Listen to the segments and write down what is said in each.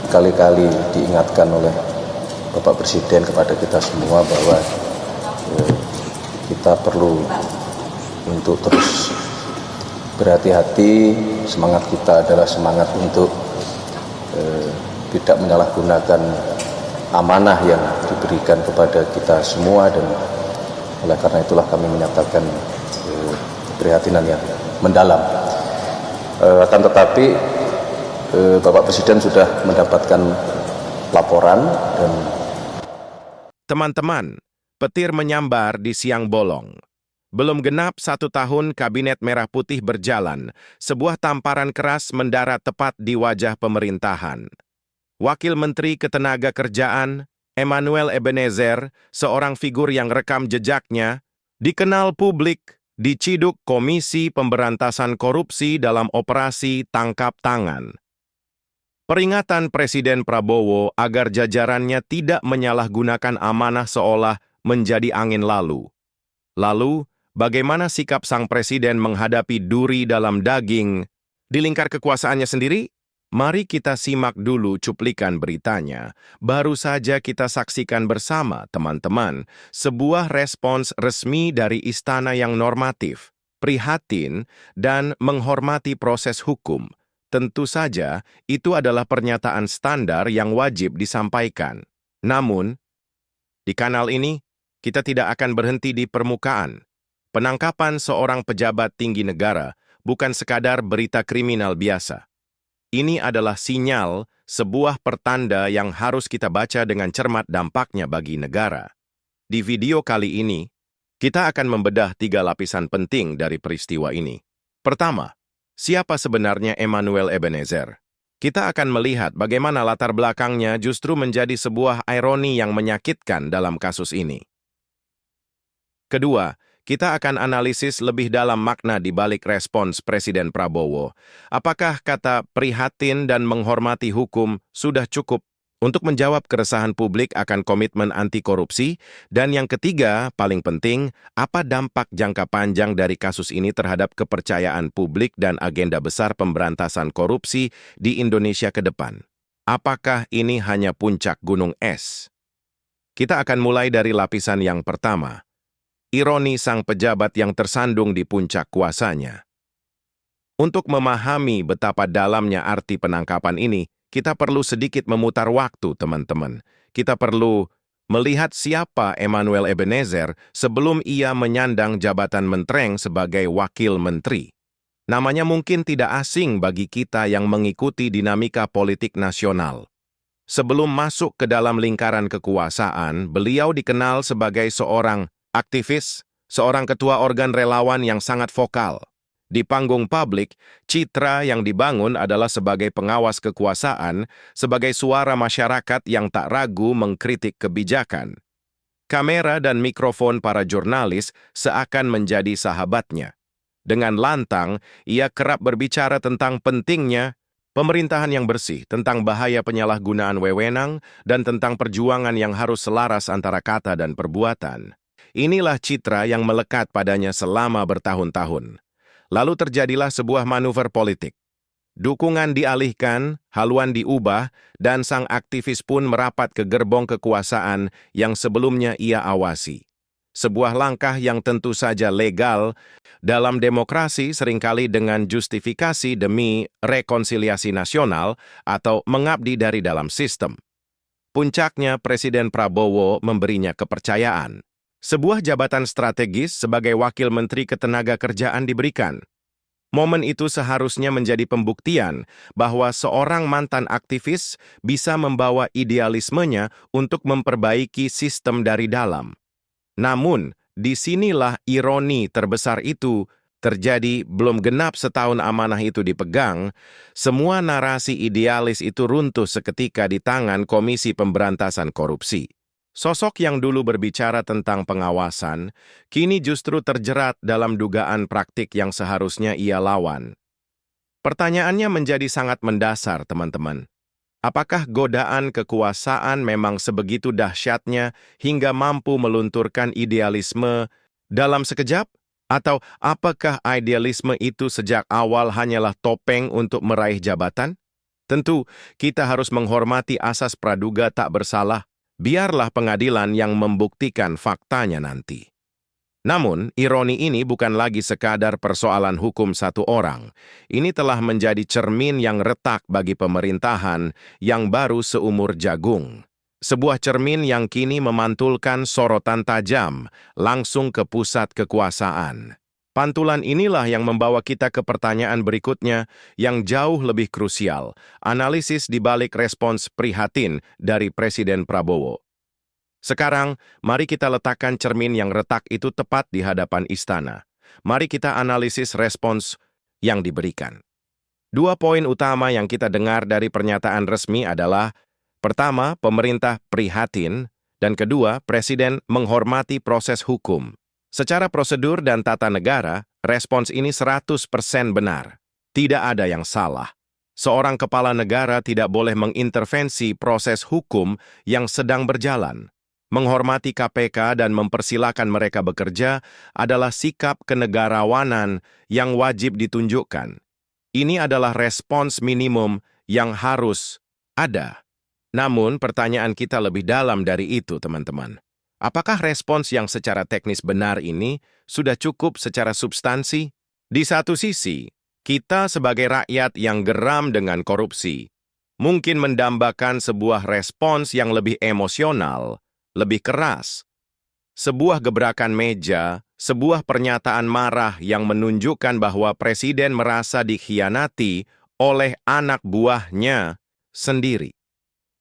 Kali-kali diingatkan oleh Bapak Presiden kepada kita semua bahwa kita perlu untuk terus berhati-hati. Semangat kita adalah semangat untuk tidak menyalahgunakan amanah yang diberikan kepada kita semua, dan oleh karena itulah kami menyatakan keprihatinan yang mendalam. Akan tetapi Bapak Presiden sudah mendapatkan laporan dan teman-teman, petir menyambar di siang bolong. Belum genap 1 tahun Kabinet Merah Putih berjalan, sebuah tamparan keras mendarat tepat di wajah pemerintahan. Wakil Menteri Ketenagakerjaan, Emmanuel Ebenezer, seorang figur yang rekam jejaknya, dikenal publik, diciduk Komisi Pemberantasan Korupsi dalam operasi tangkap tangan. Peringatan Presiden Prabowo agar jajarannya tidak menyalahgunakan amanah seolah menjadi angin lalu. Lalu, bagaimana sikap sang presiden menghadapi duri dalam daging di lingkar kekuasaannya sendiri? Mari kita simak dulu cuplikan beritanya. Baru saja kita saksikan bersama, teman-teman, sebuah respons resmi dari istana yang normatif, prihatin, dan menghormati proses hukum. Tentu saja, itu adalah pernyataan standar yang wajib disampaikan. Namun, di kanal ini, kita tidak akan berhenti di permukaan. Penangkapan seorang pejabat tinggi negara bukan sekadar berita kriminal biasa. Ini adalah sinyal, sebuah pertanda yang harus kita baca dengan cermat dampaknya bagi negara. Di video kali ini, kita akan membedah 3 lapisan penting dari peristiwa ini. Pertama, siapa sebenarnya Emmanuel Ebenezer? Kita akan melihat bagaimana latar belakangnya justru menjadi sebuah ironi yang menyakitkan dalam kasus ini. Kedua, kita akan analisis lebih dalam makna di balik respons Presiden Prabowo. Apakah kata prihatin dan menghormati hukum sudah cukup untuk menjawab keresahan publik akan komitmen anti korupsi? Dan yang ketiga, paling penting, apa dampak jangka panjang dari kasus ini terhadap kepercayaan publik dan agenda besar pemberantasan korupsi di Indonesia ke depan? Apakah ini hanya puncak gunung es? Kita akan mulai dari lapisan yang pertama. Ironi sang pejabat yang tersandung di puncak kuasanya. Untuk memahami betapa dalamnya arti penangkapan ini, kita perlu sedikit memutar waktu, teman-teman. Kita perlu melihat siapa Emmanuel Ebenezer sebelum ia menyandang jabatan mentereng sebagai wakil menteri. Namanya mungkin tidak asing bagi kita yang mengikuti dinamika politik nasional. Sebelum masuk ke dalam lingkaran kekuasaan, beliau dikenal sebagai seorang aktivis, seorang ketua organ relawan yang sangat vokal. Di panggung publik, citra yang dibangun adalah sebagai pengawas kekuasaan, sebagai suara masyarakat yang tak ragu mengkritik kebijakan. Kamera dan mikrofon para jurnalis seakan menjadi sahabatnya. Dengan lantang, ia kerap berbicara tentang pentingnya pemerintahan yang bersih, tentang bahaya penyalahgunaan wewenang, dan tentang perjuangan yang harus selaras antara kata dan perbuatan. Inilah citra yang melekat padanya selama bertahun-tahun. Lalu terjadilah sebuah manuver politik. Dukungan dialihkan, haluan diubah, dan sang aktivis pun merapat ke gerbong kekuasaan yang sebelumnya ia awasi. Sebuah langkah yang tentu saja legal dalam demokrasi, seringkali dengan justifikasi demi rekonsiliasi nasional atau mengabdi dari dalam sistem. Puncaknya Presiden Prabowo memberinya kepercayaan. Sebuah jabatan strategis sebagai Wakil Menteri Ketenagakerjaan diberikan. Momen itu seharusnya menjadi pembuktian bahwa seorang mantan aktivis bisa membawa idealismenya untuk memperbaiki sistem dari dalam. Namun, disinilah ironi terbesar itu terjadi. Belum genap setahun amanah itu dipegang, semua narasi idealis itu runtuh seketika di tangan Komisi Pemberantasan Korupsi. Sosok yang dulu berbicara tentang pengawasan, kini justru terjerat dalam dugaan praktik yang seharusnya ia lawan. Pertanyaannya menjadi sangat mendasar, teman-teman. Apakah godaan kekuasaan memang sebegitu dahsyatnya hingga mampu melunturkan idealisme dalam sekejap? Atau apakah idealisme itu sejak awal hanyalah topeng untuk meraih jabatan? Tentu, kita harus menghormati asas praduga tak bersalah. Biarlah pengadilan yang membuktikan faktanya nanti. Namun, ironi ini bukan lagi sekadar persoalan hukum satu orang. Ini telah menjadi cermin yang retak bagi pemerintahan yang baru seumur jagung. Sebuah cermin yang kini memantulkan sorotan tajam langsung ke pusat kekuasaan. Pantulan inilah yang membawa kita ke pertanyaan berikutnya yang jauh lebih krusial, analisis di balik respons prihatin dari Presiden Prabowo. Sekarang, mari kita letakkan cermin yang retak itu tepat di hadapan istana. Mari kita analisis respons yang diberikan. 2 poin utama yang kita dengar dari pernyataan resmi adalah, pertama, pemerintah prihatin, dan kedua, Presiden menghormati proses hukum. Secara prosedur dan tata negara, respons ini 100% benar. Tidak ada yang salah. Seorang kepala negara tidak boleh mengintervensi proses hukum yang sedang berjalan. Menghormati KPK dan mempersilakan mereka bekerja adalah sikap kenegarawanan yang wajib ditunjukkan. Ini adalah respons minimum yang harus ada. Namun, pertanyaan kita lebih dalam dari itu, teman-teman. Apakah respons yang secara teknis benar ini sudah cukup secara substansi? Di satu sisi, kita sebagai rakyat yang geram dengan korupsi, mungkin mendambakan sebuah respons yang lebih emosional, lebih keras. Sebuah gebrakan meja, sebuah pernyataan marah yang menunjukkan bahwa Presiden merasa dikhianati oleh anak buahnya sendiri.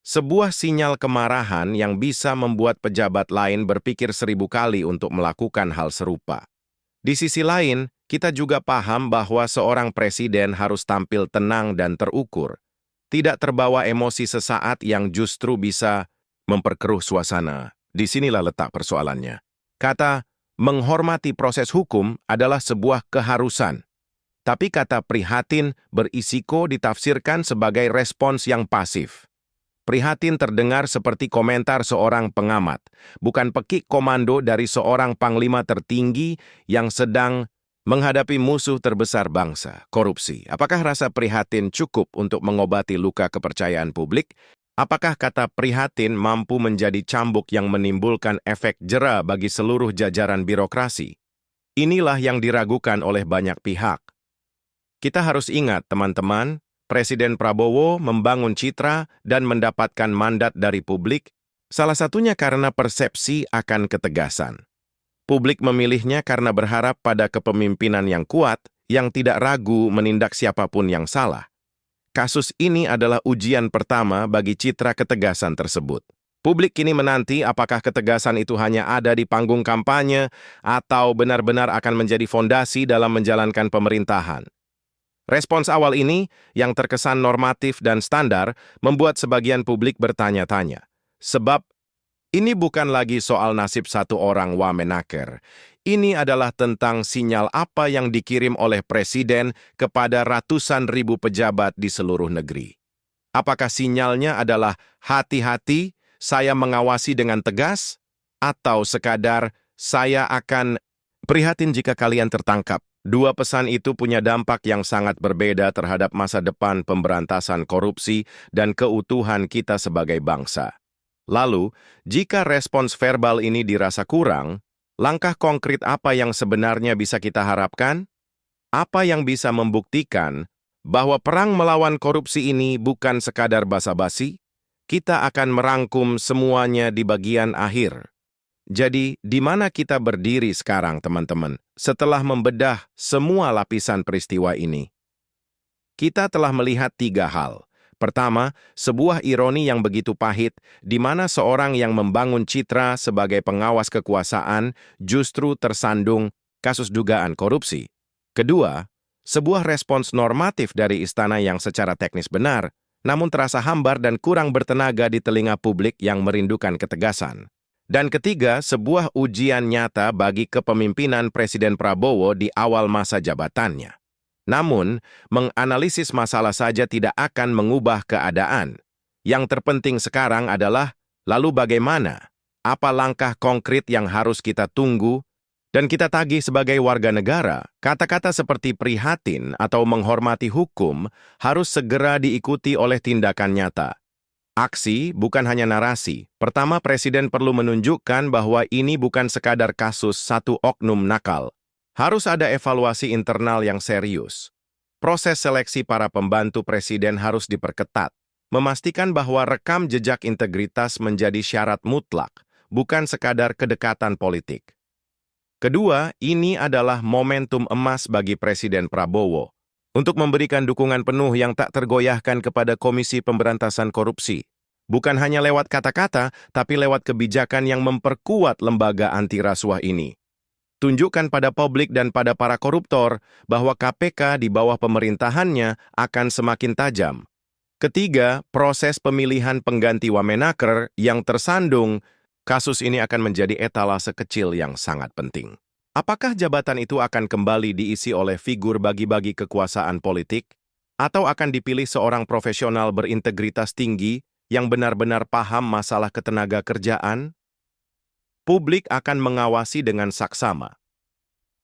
Sebuah sinyal kemarahan yang bisa membuat pejabat lain berpikir 1000 kali untuk melakukan hal serupa. Di sisi lain, kita juga paham bahwa seorang presiden harus tampil tenang dan terukur, tidak terbawa emosi sesaat yang justru bisa memperkeruh suasana. Disinilah letak persoalannya. Kata menghormati proses hukum adalah sebuah keharusan. Tapi kata prihatin berisiko ditafsirkan sebagai respons yang pasif. Prihatin terdengar seperti komentar seorang pengamat, bukan pekik komando dari seorang panglima tertinggi yang sedang menghadapi musuh terbesar bangsa, korupsi. Apakah rasa prihatin cukup untuk mengobati luka kepercayaan publik? Apakah kata prihatin mampu menjadi cambuk yang menimbulkan efek jera bagi seluruh jajaran birokrasi? Inilah yang diragukan oleh banyak pihak. Kita harus ingat, teman-teman, Presiden Prabowo membangun citra dan mendapatkan mandat dari publik, salah satunya karena persepsi akan ketegasan. Publik memilihnya karena berharap pada kepemimpinan yang kuat, yang tidak ragu menindak siapapun yang salah. Kasus ini adalah ujian pertama bagi citra ketegasan tersebut. Publik kini menanti apakah ketegasan itu hanya ada di panggung kampanye atau benar-benar akan menjadi fondasi dalam menjalankan pemerintahan. Respons awal ini, yang terkesan normatif dan standar, membuat sebagian publik bertanya-tanya. Sebab, ini bukan lagi soal nasib satu orang wamenaker. Ini adalah tentang sinyal apa yang dikirim oleh Presiden kepada ratusan ribu pejabat di seluruh negeri. Apakah sinyalnya adalah hati-hati, saya mengawasi dengan tegas, atau sekadar saya akan prihatin jika kalian tertangkap? Dua pesan itu punya dampak yang sangat berbeda terhadap masa depan pemberantasan korupsi dan keutuhan kita sebagai bangsa. Lalu, jika respons verbal ini dirasa kurang, langkah konkret apa yang sebenarnya bisa kita harapkan? Apa yang bisa membuktikan bahwa perang melawan korupsi ini bukan sekadar basa-basi? Kita akan merangkum semuanya di bagian akhir. Jadi, di mana kita berdiri sekarang, teman-teman, setelah membedah semua lapisan peristiwa ini? Kita telah melihat 3 hal. Pertama, sebuah ironi yang begitu pahit, di mana seorang yang membangun citra sebagai pengawas kekuasaan justru tersandung kasus dugaan korupsi. Kedua, sebuah respons normatif dari istana yang secara teknis benar, namun terasa hambar dan kurang bertenaga di telinga publik yang merindukan ketegasan. Dan ketiga, sebuah ujian nyata bagi kepemimpinan Presiden Prabowo di awal masa jabatannya. Namun, menganalisis masalah saja tidak akan mengubah keadaan. Yang terpenting sekarang adalah, lalu bagaimana? Apa langkah konkret yang harus kita tunggu? dan kita tagih sebagai warga negara, kata-kata seperti prihatin atau menghormati hukum harus segera diikuti oleh tindakan nyata. Aksi bukan hanya narasi. Pertama, Presiden perlu menunjukkan bahwa ini bukan sekadar kasus satu oknum nakal. Harus ada evaluasi internal yang serius. Proses seleksi para pembantu Presiden harus diperketat, memastikan bahwa rekam jejak integritas menjadi syarat mutlak, bukan sekadar kedekatan politik. Kedua, ini adalah momentum emas bagi Presiden Prabowo untuk memberikan dukungan penuh yang tak tergoyahkan kepada Komisi Pemberantasan Korupsi. Bukan hanya lewat kata-kata, tapi lewat kebijakan yang memperkuat lembaga anti rasuah ini. Tunjukkan pada publik dan pada para koruptor bahwa KPK di bawah pemerintahannya akan semakin tajam. Ketiga, proses pemilihan pengganti Wamenaker yang tersandung. Kasus ini akan menjadi etalase kecil yang sangat penting. Apakah jabatan itu akan kembali diisi oleh figur bagi-bagi kekuasaan politik? Atau akan dipilih seorang profesional berintegritas tinggi yang benar-benar paham masalah ketenaga kerjaan? Publik akan mengawasi dengan saksama.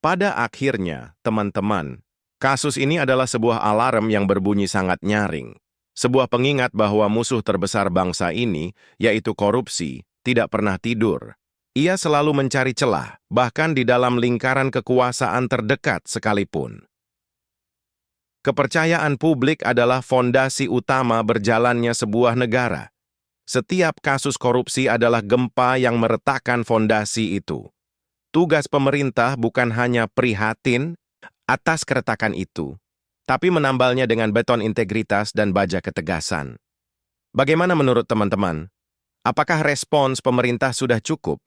Pada akhirnya, teman-teman, kasus ini adalah sebuah alarm yang berbunyi sangat nyaring. Sebuah pengingat bahwa musuh terbesar bangsa ini, yaitu korupsi, tidak pernah tidur. Ia selalu mencari celah, bahkan di dalam lingkaran kekuasaan terdekat sekalipun. Kepercayaan publik adalah fondasi utama berjalannya sebuah negara. Setiap kasus korupsi adalah gempa yang meretakkan fondasi itu. Tugas pemerintah bukan hanya prihatin atas keretakan itu, tapi menambalnya dengan beton integritas dan baja ketegasan. Bagaimana menurut teman-teman? Apakah respons pemerintah sudah cukup?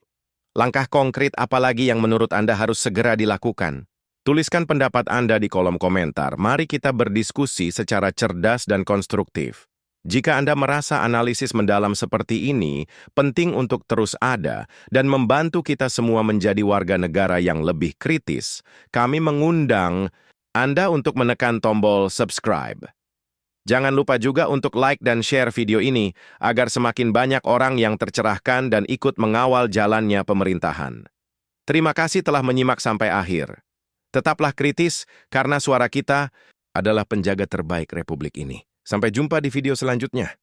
Langkah konkret apalagi yang menurut Anda harus segera dilakukan? Tuliskan pendapat Anda di kolom komentar. Mari kita berdiskusi secara cerdas dan konstruktif. Jika Anda merasa analisis mendalam seperti ini, penting untuk terus ada dan membantu kita semua menjadi warga negara yang lebih kritis, kami mengundang Anda untuk menekan tombol subscribe. Jangan lupa juga untuk like dan share video ini agar semakin banyak orang yang tercerahkan dan ikut mengawal jalannya pemerintahan. Terima kasih telah menyimak sampai akhir. Tetaplah kritis karena suara kita adalah penjaga terbaik Republik ini. Sampai jumpa di video selanjutnya.